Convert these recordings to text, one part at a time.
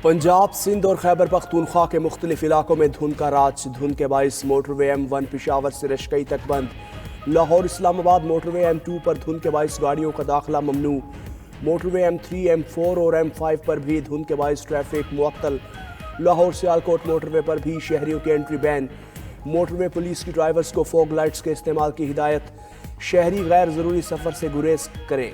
پنجاب، سندھ اور خیبر پختونخوا کے مختلف علاقوں میں دھند کا راج۔ دھند کے باعث موٹر وے M1 پشاور سے رشکئی تک بند۔ لاہور اسلام آباد موٹر وے M2 پر دھند کے باعث گاڑیوں کا داخلہ ممنوع۔ موٹر وے M3، M4 اور M5 پر بھی دھند کے باعث ٹریفک معطل۔ لاہور سیالکوٹ موٹر وے پر بھی شہریوں کی انٹری بین۔ موٹر وے پولیس کی ڈرائیورز کو فوگ لائٹس کے استعمال کی ہدایت۔ شہری غیر ضروری سفر سے گریز کریں۔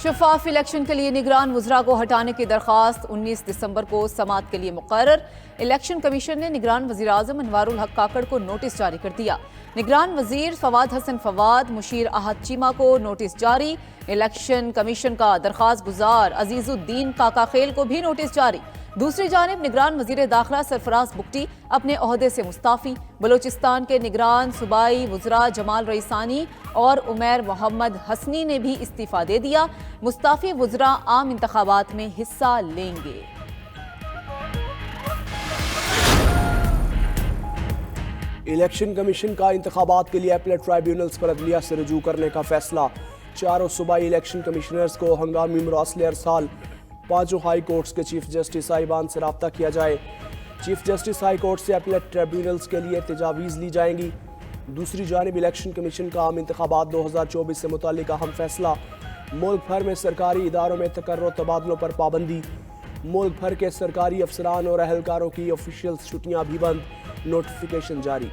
شفاف الیکشن کے لیے نگران وزراء کو ہٹانے کی درخواست 19 دسمبر کو سماعت کے لیے مقرر۔ الیکشن کمیشن نے نگران وزیر اعظم انوار الحق کاکڑ کو نوٹس جاری کر دیا۔ نگران وزیر فواد حسن فواد، مشیر احد چیمہ کو نوٹس جاری۔ الیکشن کمیشن کا درخواست گزار عزیز الدین کاکا خیل کو بھی نوٹس جاری۔ دوسری جانب نگران وزیر داخلہ سرفراز بگٹی اپنے عہدے سے مستعفی۔ بلوچستان کے نگران صوبائی وزراء جمال رئیسانی اور عمیر محمد حسنی نے بھی استعفیٰ دے دیا۔ مستعفی وزراء عام انتخابات میں حصہ لیں گے۔ الیکشن کمیشن کا انتخابات کے لیے اپیلیٹ ٹرائیبیونلز پر عدلیہ سے رجوع کرنے کا فیصلہ۔ چاروں صوبائی الیکشن کمشنرز کو ہنگامی مراسلے ارسال۔ پانچوں ہائی کورٹس کے چیف جسٹس صاحبان سے رابطہ کیا جائے۔ چیف جسٹس ہائی کورٹ سے اپیلیٹ ٹرائیبیونلز کے لیے تجاویز لی جائیں گی۔ دوسری جانب الیکشن کمیشن کا عام انتخابات 2024 سے متعلق اہم فیصلہ۔ ملک بھر میں سرکاری اداروں میں تقرر و تبادلوں پر پابندی۔ ملک بھر کے سرکاری افسران اور اہلکاروں کی آفیشیل چھٹیاں بھی بند۔ نوٹیفیکیشن جاری۔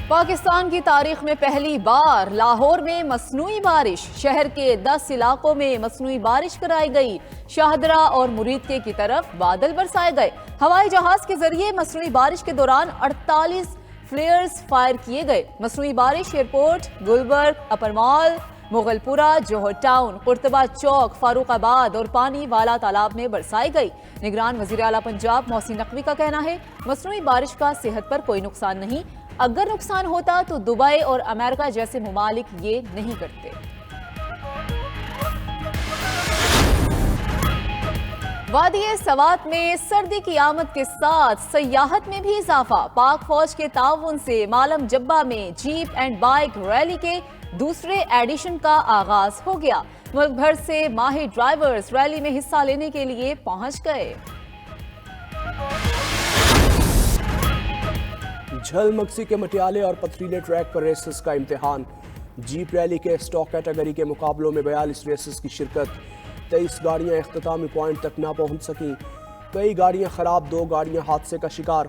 پاکستان کی تاریخ میں پہلی بار لاہور میں مصنوعی بارش۔ شہر کے 10 علاقوں میں مصنوعی بارش کرائی گئی۔ شاہدرہ اور مریدکے کی طرف بادل برسائے گئے۔ ہوائی جہاز کے ذریعے مصنوعی بارش کے دوران 48 فلیئرز فائر کیے گئے۔ مصنوعی بارش ایئرپورٹ، گلبرگ، اپر مال، مغل پورہ، جوہر ٹاؤن، قرطبہ چوک، فاروق آباد اور پانی والا تالاب میں برسائی گئی۔ نگران وزیر اعلیٰ پنجاب محسن نقوی کا کہنا ہے مصنوعی بارش کا صحت پر کوئی نقصان نہیں۔ اگر نقصان ہوتا تو دبئی اور امریکہ جیسے ممالک یہ نہیں کرتے۔ وادی سوات میں سردی کی آمد کے ساتھ سیاحت میں بھی اضافہ۔ پاک فوج کے تعاون سے مالم جبہ میں جیپ اینڈ بائک ریلی کے دوسرے ایڈیشن کا آغاز ہو گیا۔ ملک بھر سے ماہر ڈرائیورز ریلی میں حصہ لینے کے لیے پہنچ گئے۔ جھل مکسی کے مٹیالے اور پتھریلے ٹریک پر ریسز کا امتحان۔ جیپ ریلی کے اسٹاک کیٹیگری کے مقابلوں میں 42 ریسز کی شرکت۔ 23 گاڑیاں اختتامی پوائنٹ تک نہ پہنچ سکیں۔ کئی گاڑیاں خراب، 2 گاڑیاں حادثے کا شکار۔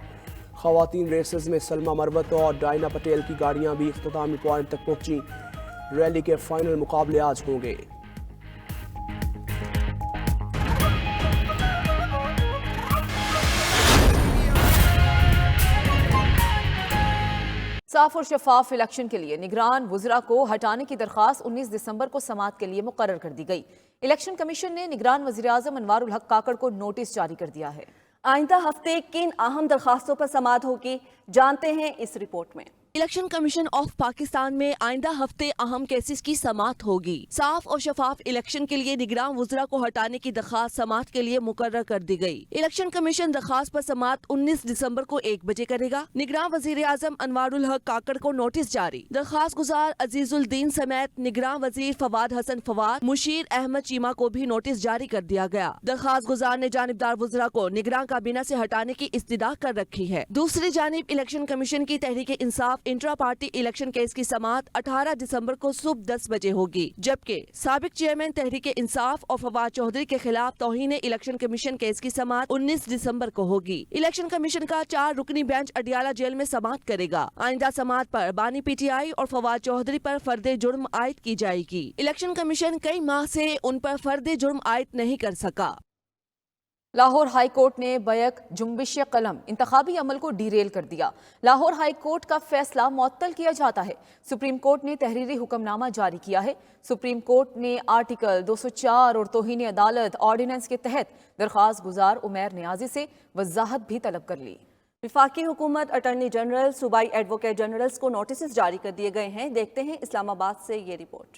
خواتین ریسز میں سلمہ مروت اور ڈائنا پٹیل کی گاڑیاں بھی اختتامی پوائنٹ تک پہنچیں۔ ریلی کے فائنل مقابلے آج ہوں گے۔ صاف اور شفاف الیکشن کے لیے نگران وزراء کو ہٹانے کی درخواست 19 دسمبر کو سماعت کے لیے مقرر کر دی گئی۔ الیکشن کمیشن نے نگران وزیر اعظم انوار الحق کاکڑ کو نوٹس جاری کر دیا ہے۔ آئندہ ہفتے کن اہم درخواستوں پر سماعت ہوگی، جانتے ہیں اس رپورٹ میں۔ الیکشن کمیشن آف پاکستان میں آئندہ ہفتے اہم کیسز کی سماعت ہوگی۔ صاف اور شفاف الیکشن کے لیے نگران وزراء کو ہٹانے کی درخواست سماعت کے لیے مقرر کر دی گئی۔ الیکشن کمیشن درخواست پر سماعت 19 دسمبر کو 1 بجے کرے گا۔ نگران وزیر اعظم انوار الحق کاکڑ کو نوٹس جاری۔ درخواست گزار عزیز الدین سمیت نگران وزیر فواد حسن فواد، مشیر احمد چیمہ کو بھی نوٹس جاری کر دیا گیا۔ درخواست گزار نے جانبدار وزراء کو نگران کابینہ سے ہٹانے کی استدعا کر رکھی ہے۔ دوسری جانب الیکشن کمیشن کی Tehreek Insaf intra party election case کی سماعت 18 دسمبر کو صبح 10 بجے ہوگی، جبکہ سابق چیئرمین تحریک انصاف اور فواد چودھری کے خلاف توہین الیکشن کمیشن کیس کی سماعت 19 دسمبر کو ہوگی۔ الیکشن کمیشن کا 4 رکنی بینچ اڈیالہ جیل میں سماعت کرے گا۔ آئندہ سماعت پر بانی پی ٹی آئی اور فواد چودھری پر فرد جرم عائد کی جائے گی۔ الیکشن کمیشن کئی ماہ سے ان پر فرد جرم عائد نہیں کر سکا۔ لاہور ہائی کورٹ نے بیک جنبش قلم انتخابی عمل کو ڈیریل کر دیا۔ لاہور ہائی کورٹ کا فیصلہ معطل کیا جاتا ہے۔ سپریم کورٹ نے تحریری حکم نامہ جاری کیا ہے۔ سپریم کورٹ نے آرٹیکل 204 اور توہین عدالت آرڈیننس کے تحت درخواست گزار عمیر نیازی سے وضاحت بھی طلب کر لی۔ وفاقی حکومت، اٹارنی جنرل، صوبائی ایڈوکیٹ جنرلز کو نوٹسز جاری کر دیے گئے ہیں۔ دیکھتے ہیں اسلام آباد سے یہ رپورٹ۔